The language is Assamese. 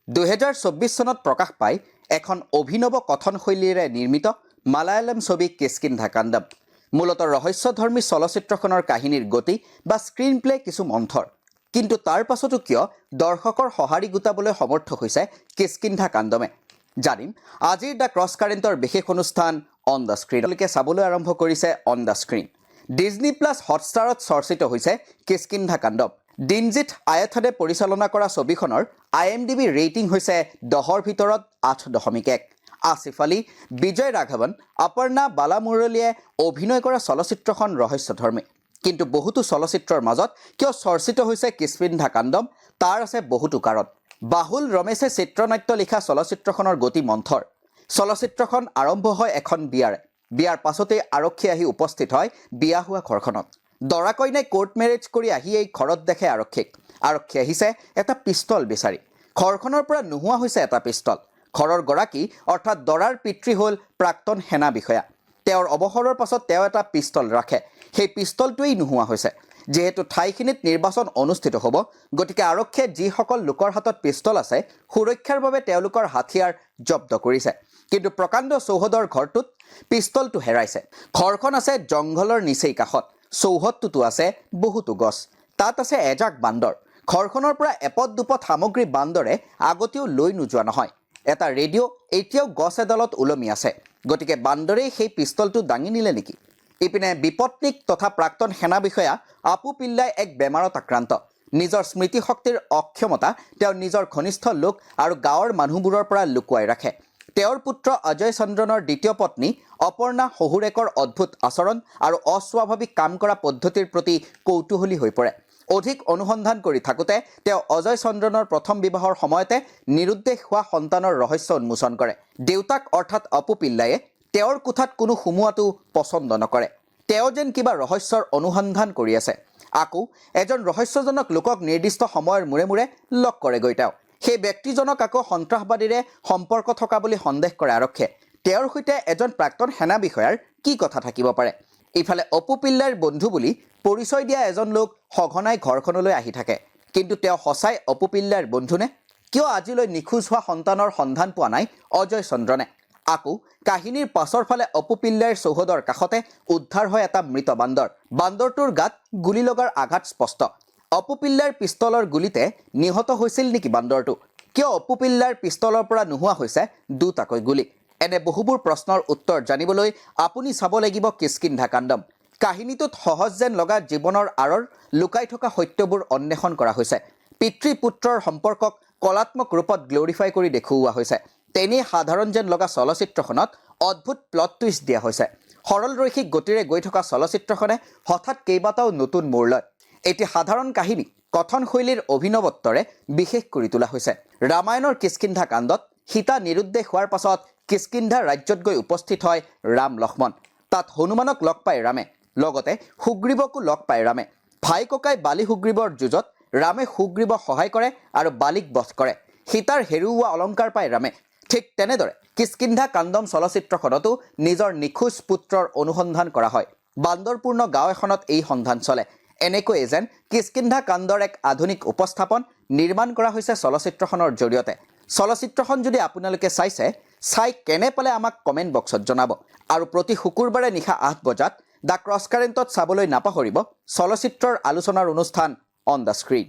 2024 চনত প্ৰকাশ পায় এখন অভিনৱ কথনশৈলীৰে নিৰ্মিত মালায়ালম ছবি কিষ্কিন্ধা কাণ্ডম। মূলতঃ ৰহস্যধৰ্মী চলচ্চিত্ৰখনৰ কাহিনীৰ গতি বা স্ক্ৰীন প্লে কিছু মন্থৰ, কিন্তু তাৰ পাছতো কিয় দৰ্শকৰ সঁহাৰি গোটাবলৈ সমৰ্থ হৈছে কিষ্কিন্ধা কাণ্ডমে। জানিম আজিৰ দ্য ক্ৰছ কাৰেণ্টৰ বিশেষ অনুষ্ঠান অন দ্য স্ক্ৰীনলৈকে চাবলৈ আৰম্ভ কৰিছে on the screen. Disney plus হটষ্টাৰত চৰ্চিত হৈছে কিষ্কিন্ধা কাণ্ডম। দিনজিৎ আয়াথানে পৰিচালনা কৰা ছবিখনৰ IMDb ৰেটিং হৈছে 10ৰ ভিতৰত 8.1। আসিফ আলী, বিজয় ৰাঘৱন, অপৰ্ণা বালামুৰলীয়ে অভিনয় কৰা চলচ্চিত্ৰখন ৰহস্যধৰ্মী, কিন্তু বহুতো চলচ্চিত্ৰৰ মাজত কিয় চৰ্চিত হৈছে কিষ্কিন্ধা কাণ্ডম, তাৰ আছে বহুতো কাৰণ। বাহুল ৰমেশে চিত্ৰনাট্য লিখা চলচ্চিত্ৰখনৰ গতি মন্থৰ। চলচ্চিত্ৰখন আৰম্ভ হয় এখন বিয়াৰ পাছতেই আৰক্ষী আহি উপস্থিত হয় বিয়া হোৱা ঘৰখনত। দৰা কইনাই কোৰ্ট মেৰেজ কৰি আহি এই ঘৰত দেখে আৰক্ষী আহিছে এটা পিষ্টল বিচাৰি। ঘৰখনৰ পৰা নোহোৱা হৈছে এটা পিষ্টল। ঘৰৰ গৰাকী অৰ্থাৎ দৰাৰ পিতৃ হ'ল প্ৰাক্তন সেনা বিষয়া। তেওঁৰ অৱসৰৰ পাছত তেওঁ এটা পিষ্টল ৰাখে, সেই পিষ্টলটোৱেই নোহোৱা হৈছে। যিহেতু ঠাইখিনিত নিৰ্বাচন অনুষ্ঠিত হ'ব, গতিকে আৰক্ষীয়ে যিসকল লোকৰ হাতত পিষ্টল আছে সুৰক্ষাৰ বাবে তেওঁলোকৰ হাথিয়াৰ জব্দ কৰিছে। কিন্তু প্ৰকাণ্ড চৌহদৰ ঘৰটোত পিষ্টলটো হেৰাইছে। ঘৰখন আছে জংঘলৰ নিচেই কাষত। চৌহদটোতো আছে বহুতো গছ, তাত আছে এজাক বান্দৰ। ঘৰখনৰ পৰা এপদ দুপদ সামগ্ৰী বান্দৰে আগতেও লৈ নোযোৱা নহয়। এটা ৰেডিঅ' এতিয়াও গছ এডালত ওলমি আছে, গতিকে বান্দৰেই সেই পিষ্টলটো দাঙি নিলে নেকি? ইপিনে বিপত্নিক তথা প্ৰাক্তন সেনা বিষয়া আপু পিল্লাই এক বেমাৰত আক্ৰান্ত। নিজৰ স্মৃতিশক্তিৰ অক্ষমতা তেওঁ নিজৰ ঘনিষ্ঠ লোক আৰু গাঁৱৰ মানুহবোৰৰ পৰা লুকুৱাই ৰাখে। তেওঁৰ পুত্ৰ অজয় চন্দ্ৰনৰ দ্বিতীয় পত্নী অপৰ্ণা শহুৰেকৰ অদ্ভুত আচৰণ আৰু অস্বাভাৱিক কাম কৰা পদ্ধতিৰ প্ৰতি কৌতূহলী হৈ পৰে। অধিক অনুসন্ধান কৰি থাকোঁতে তেওঁ অজয় চন্দ্ৰনৰ প্ৰথম বিবাহৰ সময়তে নিৰুদ্দেশ হোৱা সন্তানৰ ৰহস্য উন্মোচন কৰে। দেউতাক অৰ্থাৎ অপু পিল্লায়ে তেওঁৰ কোঠাত কোনো সোমোৱাটো পচন্দ নকৰে। তেওঁ যেন কিবা ৰহস্যৰ অনুসন্ধান কৰি আছে। আকৌ এজন ৰহস্যজনক লোকক নিৰ্দিষ্ট সময়ৰ মূৰে লগ কৰেগৈ তেওঁ। সেই ব্যক্তিজনক আকৌ সন্ত্ৰাসবাদীৰে সম্পৰ্ক থকা বুলি সন্দেহ কৰে আৰক্ষীয়ে। তেওঁৰ সৈতে এজন প্ৰাক্তন সেনা বিষয়াৰ কি কথা থাকিব পাৰে? ইফালে অপু পিল্লাইৰ বন্ধু বুলি পৰিচয় দিয়া এজন লোক সঘনাই ঘৰখনলৈ আহি থাকে, কিন্তু তেওঁ সঁচাই অপু পিল্লাইৰ বন্ধুনে? কিয় আজিলৈ নিখোজ হোৱা সন্তানৰ সন্ধান পোৱা নাই অজয় চন্দ্ৰনে? আকৌ কাহিনীৰ পাছৰ ফালে অপু পিল্লাইৰ চৌহদৰ কাষতে উদ্ধাৰ হয় এটা মৃত বান্দৰ। বান্দৰটোৰ গাত গুলী লগাৰ আঘাত স্পষ্ট। অপু পিল্লাইৰ পিষ্টলৰ গুলীতে নিহত হৈছিল নেকি বান্দৰটো? কিয় অপু পিল্লাইৰ পিষ্টলৰ পৰা নোহোৱা হৈছে দুটাকৈ গুলী? এনে বহুবোৰ প্ৰশ্নৰ উত্তৰ জানিবলৈ আপুনি চাব লাগিব কিষ্কিন্ধা কাণ্ডম। কাহিনীটোত সহজ যেন লগা জীৱনৰ আঁৰৰ লুকাই থকা সত্যবোৰ অন্বেষণ কৰা হৈছে। পিতৃ পুত্ৰৰ সম্পৰ্কক কলাত্মক ৰূপত গ্লৰিফাই কৰি দেখুওৱা হৈছে। তেনেই সাধাৰণ যেন লগা চলচ্চিত্ৰখনত অদ্ভুত প্লট টুইষ্ট দিয়া হৈছে। সৰল ৰৈখিক গতিৰে গৈ থকা চলচ্চিত্ৰখনে হঠাৎ কেইবাটাও নতুন মূৰ লয়। এটি সাধাৰণ কাহিনী কথনশৈলীৰ অভিনৱত্বৰে বিশেষ কৰি তোলা হৈছে। ৰামায়ণৰ কিষ্কিন্ধা কাণ্ডত সীতা নিৰুদ্দেশ হোৱাৰ পাছত কিষ্কিন্ধা ৰাজ্যত গৈ উপস্থিত হয় ৰাম লক্ষ্মণ। তাত হনুমানক লগ পায় ৰামে, লগতে সুগ্ৰীৱকো লগ পায় ৰামে। ভাই ককাই বালি সুগ্ৰীৱৰ যুঁজত ৰামে সুগ্ৰীৱক সহায় কৰে আৰু বালিক বধ কৰে। সীতাৰ হেৰুওৱা অলংকাৰ পায় ৰামে। ঠিক তেনেদৰে কিষ্কিন্ধা কাণ্ডম চলচ্চিত্ৰখনতো নিজৰ নিখোজ পুত্ৰৰ অনুসন্ধান কৰা হয়। বান্দৰপূৰ্ণ গাঁও এখনত এই সন্ধান চলে। এনেকৈয়ে যেন কিষ্কিন্ধা কাণ্ডৰ এক আধুনিক উপস্থাপন নিৰ্মাণ কৰা হৈছে চলচ্চিত্ৰখনৰ জৰিয়তে। চলচ্চিত্ৰখন যদি আপোনালোকে চাই কেনে পালে আমাক কমেণ্ট বক্সত জনাব। আৰু প্ৰতি শুকুৰবাৰে নিশা 8 বজাত দ্য ক্ৰছ কাৰেণ্টত চাবলৈ নাপাহৰিব চলচ্চিত্ৰৰ আলোচনাৰ অনুষ্ঠান অন দ্য স্ক্ৰীন।